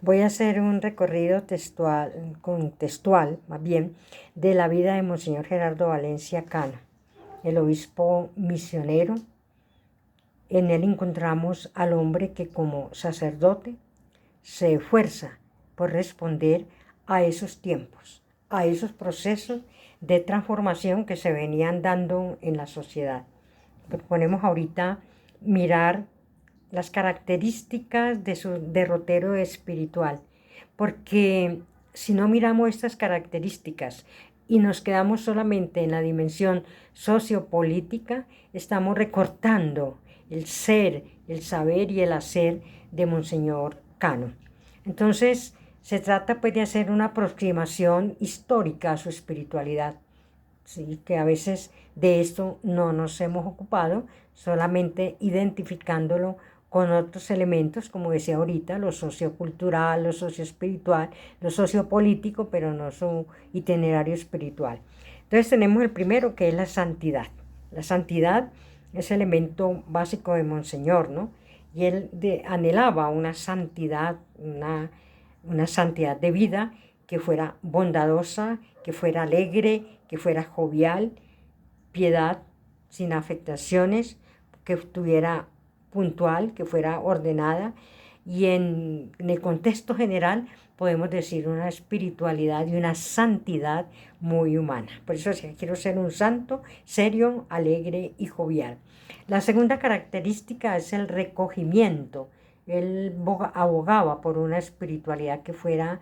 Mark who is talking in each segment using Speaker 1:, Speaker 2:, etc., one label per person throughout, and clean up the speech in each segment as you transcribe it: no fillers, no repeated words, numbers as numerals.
Speaker 1: Voy a hacer un recorrido textual, más bien, de la vida de Monseñor Gerardo Valencia Cano, el obispo misionero. En él encontramos al hombre que como sacerdote se esfuerza por responder a esos tiempos, a esos procesos de transformación que se venían dando en la sociedad. Proponemos ahorita mirar las características de su derrotero espiritual, porque si no miramos estas características y nos quedamos solamente en la dimensión sociopolítica, estamos recortando el ser, el saber y el hacer de Monseñor Cano. Entonces, se trata pues de hacer una aproximación histórica a su espiritualidad. Sí, que a veces de esto no nos hemos ocupado, solamente identificándolo con otros elementos, como decía ahorita, lo sociocultural, lo socioespiritual, lo sociopolítico, pero no su itinerario espiritual. Entonces tenemos el primero, que es la santidad. La santidad es el elemento básico de Monseñor, ¿no? Y él anhelaba una santidad, una santidad de vida que fuera bondadosa, que fuera alegre, que fuera jovial, piedad sin afectaciones, que estuviera puntual, que fuera ordenada, y en el contexto general podemos decir una espiritualidad y una santidad muy humana. Por eso quiero ser un santo, serio, alegre y jovial. La segunda característica es el recogimiento. Él abogaba por una espiritualidad que fuera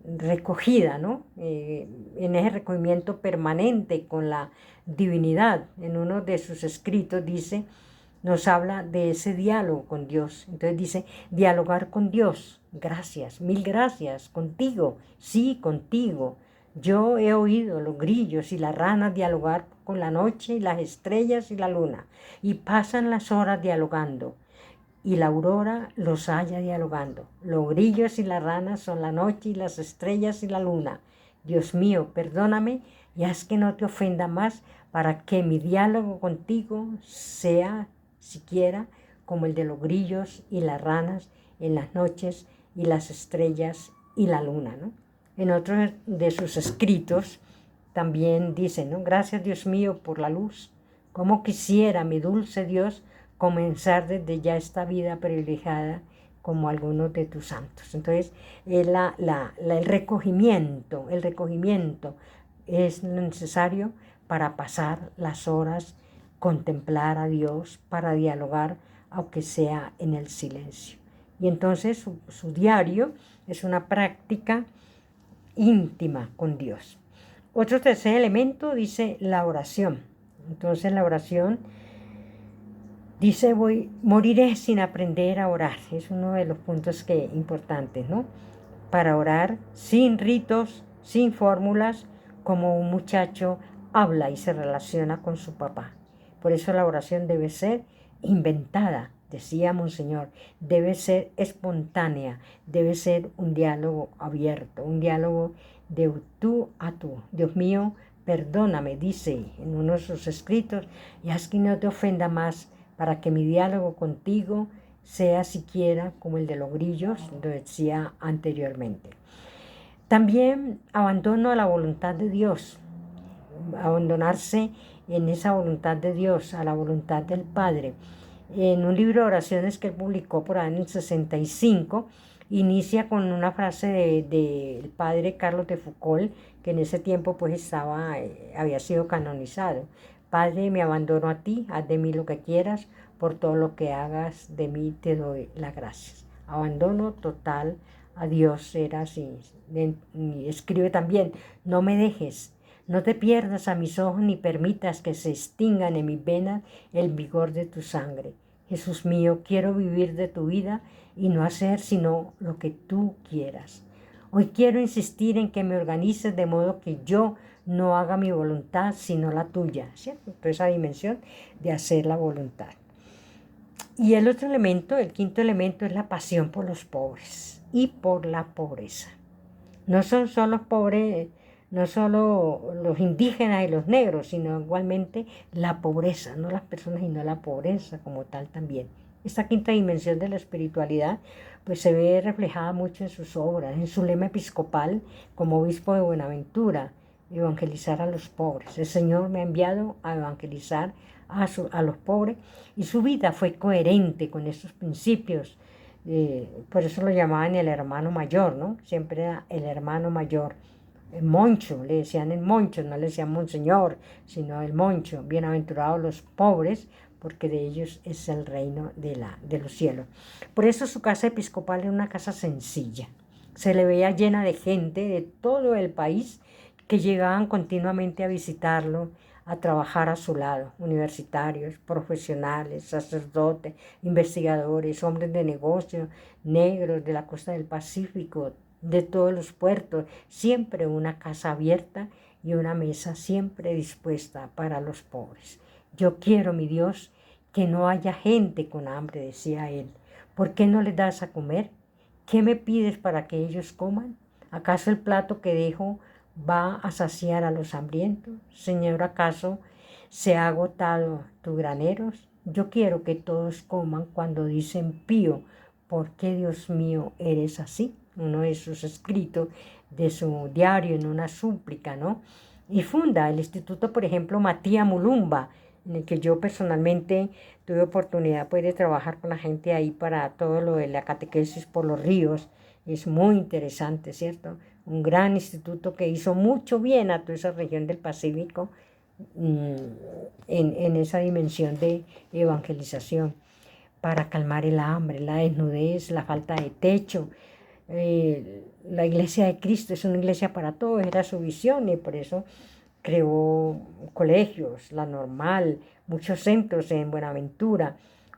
Speaker 1: recogida, ¿no? En ese recogimiento permanente con la divinidad. En uno de sus escritos nos habla de ese diálogo con Dios. Entonces dice, dialogar con Dios, gracias, mil gracias, contigo, sí, contigo. Yo he oído los grillos y las ranas dialogar con la noche y las estrellas y la luna, y pasan las horas dialogando. Y la aurora los halla dialogando. Los grillos y las ranas son la noche y las estrellas y la luna. Dios mío, perdóname y haz que no te ofenda más para que mi diálogo contigo sea siquiera como el de los grillos y las ranas en las noches y las estrellas y la luna, ¿no? En otro de sus escritos también dice, ¿no? Gracias, Dios mío, por la luz. Cómo quisiera, mi dulce Dios, comenzar desde ya esta vida privilegiada como algunos de tus santos. Entonces, el recogimiento es necesario para pasar las horas, contemplar a Dios, para dialogar, aunque sea en el silencio. Y entonces su diario es una práctica íntima con Dios. Otro tercer elemento dice la oración. Entonces la oración dice, moriré sin aprender a orar. Es uno de los puntos importantes, ¿no? Para orar sin ritos, sin fórmulas, como un muchacho habla y se relaciona con su papá. Por eso la oración debe ser inventada, decía Monseñor, debe ser espontánea, debe ser un diálogo abierto, un diálogo de tú a tú. Dios mío, perdóname, dice en uno de sus escritos, y haz que no te ofenda más, para que mi diálogo contigo sea siquiera como el de los grillos, lo decía anteriormente. También abandono a la voluntad de Dios, abandonarse en esa voluntad de Dios, a la voluntad del Padre. En un libro de oraciones que él publicó por ahí en el 65, inicia con una frase del padre Carlos de Foucault, que en ese tiempo pues había sido canonizado. Padre, me abandono a ti, haz de mí lo que quieras, por todo lo que hagas de mí te doy las gracias. Abandono total a Dios era así. Y escribe también, no me dejes, no te pierdas a mis ojos ni permitas que se extingan en mis venas el vigor de tu sangre. Jesús mío, quiero vivir de tu vida y no hacer sino lo que tú quieras. Hoy quiero insistir en que me organices de modo que yo no haga mi voluntad sino la tuya, ¿cierto? Entonces esa dimensión de hacer la voluntad. Y el otro elemento, el quinto elemento, es la pasión por los pobres y por la pobreza. No son solo los pobres, no solo los indígenas y los negros, sino igualmente la pobreza, no las personas, sino la pobreza como tal también. Esta quinta dimensión de la espiritualidad pues se ve reflejada mucho en sus obras, en su lema episcopal como obispo de Buenaventura: evangelizar a los pobres. El Señor me ha enviado a evangelizar a los pobres, y su vida fue coherente con estos principios. Por eso lo llamaban el hermano mayor, ¿no? Siempre era el hermano mayor. El Moncho, le decían el Moncho, no le decían Monseñor, sino el Moncho. Bienaventurados los pobres, porque de ellos es el reino de los cielos. Por eso su casa episcopal era una casa sencilla. Se le veía llena de gente de todo el país que llegaban continuamente a visitarlo, a trabajar a su lado: universitarios, profesionales, sacerdotes, investigadores, hombres de negocio, negros de la costa del Pacífico, de todos los puertos. Siempre una casa abierta y una mesa siempre dispuesta para los pobres. Yo quiero, mi Dios, que no haya gente con hambre, decía él. ¿Por qué no les das a comer? ¿Qué me pides para que ellos coman? ¿Acaso el plato que dejo va a saciar a los hambrientos? Señor, ¿acaso se ha agotado tus graneros? Yo quiero que todos coman cuando dicen: Pío, ¿por qué, Dios mío, eres así? Uno de sus escritos de su diario, en una súplica, ¿no? Y funda el instituto, por ejemplo, Matías Mulumba, en el que yo personalmente tuve oportunidad pues, de trabajar con la gente ahí para todo lo de la catequesis por los ríos. Es muy interesante, ¿cierto? Un gran instituto que hizo mucho bien a toda esa región del Pacífico, en esa dimensión de evangelización, para calmar el hambre, la desnudez, la falta de techo. La iglesia de Cristo es una iglesia para todos, era su visión, y por eso creó colegios, la Normal, muchos centros en Buenaventura.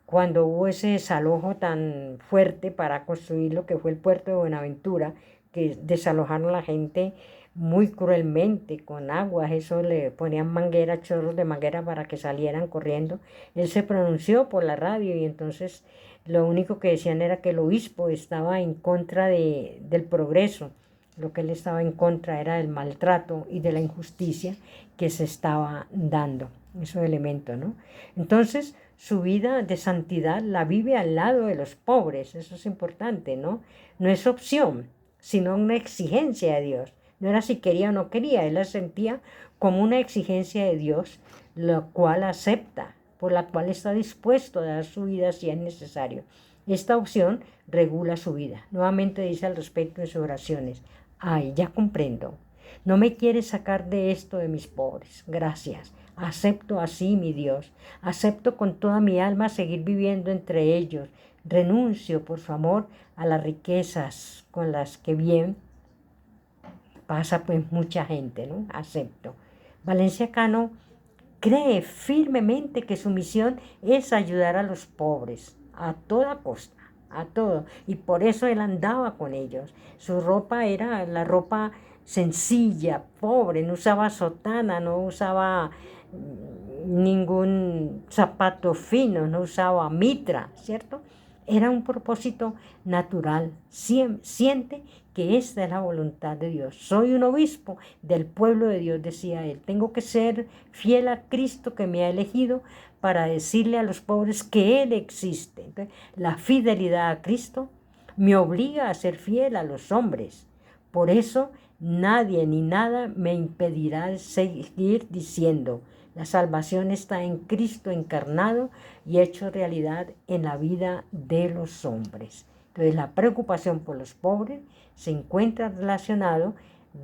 Speaker 1: Cuando hubo ese desalojo tan fuerte para construir lo que fue el puerto de Buenaventura, que desalojaron a la gente muy cruelmente con aguas, eso le ponían mangueras, chorros de manguera para que salieran corriendo. Él se pronunció por la radio, y entonces lo único que decían era que el obispo estaba en contra del progreso. Lo que él estaba en contra era del maltrato y de la injusticia que se estaba dando, esos elementos, ¿no? Entonces, su vida de santidad la vive al lado de los pobres. Eso es importante, ¿no? No es opción, sino una exigencia de Dios. No era si quería o no quería, él la sentía como una exigencia de Dios, la cual acepta, por la cual está dispuesto a dar su vida si es necesario. Esta opción regula su vida. Nuevamente dice al respecto en sus oraciones: ay, ya comprendo. No me quieres sacar de esto de mis pobres. Gracias. Acepto así, mi Dios. Acepto con toda mi alma seguir viviendo entre ellos. Renuncio, por su amor, a las riquezas con las que bien pasa pues mucha gente, ¿no? Acepto. Valencia Cano cree firmemente que su misión es ayudar a los pobres a toda costa, a todo. Y por eso él andaba con ellos. Su ropa era la ropa sencilla, pobre, no usaba sotana, no usaba ningún zapato fino, no usaba mitra, ¿cierto? Era un propósito natural. Siente que esta es la voluntad de Dios. Soy un obispo del pueblo de Dios, decía él. Tengo que ser fiel a Cristo que me ha elegido para decirle a los pobres que Él existe. Entonces, la fidelidad a Cristo me obliga a ser fiel a los hombres. Por eso nadie ni nada me impedirá seguir diciendo: la salvación está en Cristo encarnado y hecho realidad en la vida de los hombres. Entonces, la preocupación por los pobres se encuentra relacionado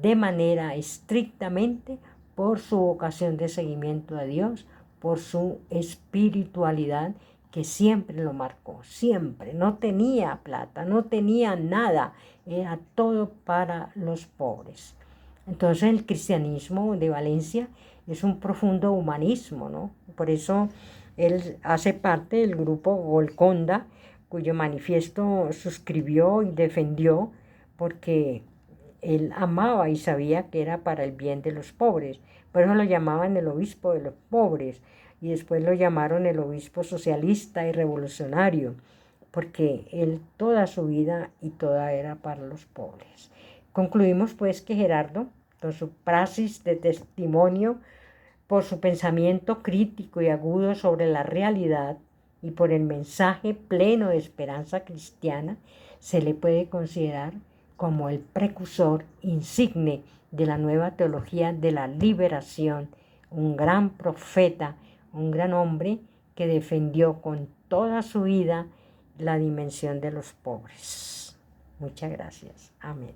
Speaker 1: de manera estrictamente por su vocación de seguimiento a Dios, por su espiritualidad que siempre lo marcó, siempre. No tenía plata, no tenía nada, era todo para los pobres. Entonces el cristianismo de Valencia es un profundo humanismo, ¿no? Por eso él hace parte del grupo Golconda, cuyo manifiesto suscribió y defendió, porque él amaba y sabía que era para el bien de los pobres. Por eso lo llamaban el obispo de los pobres, y después lo llamaron el obispo socialista y revolucionario, porque él toda su vida y toda era para los pobres. Concluimos pues que Gerardo, con su praxis de testimonio, por su pensamiento crítico y agudo sobre la realidad, y por el mensaje pleno de esperanza cristiana, se le puede considerar como el precursor insigne de la nueva teología de la liberación, un gran profeta, un gran hombre que defendió con toda su vida la dimensión de los pobres. Muchas gracias. Amén.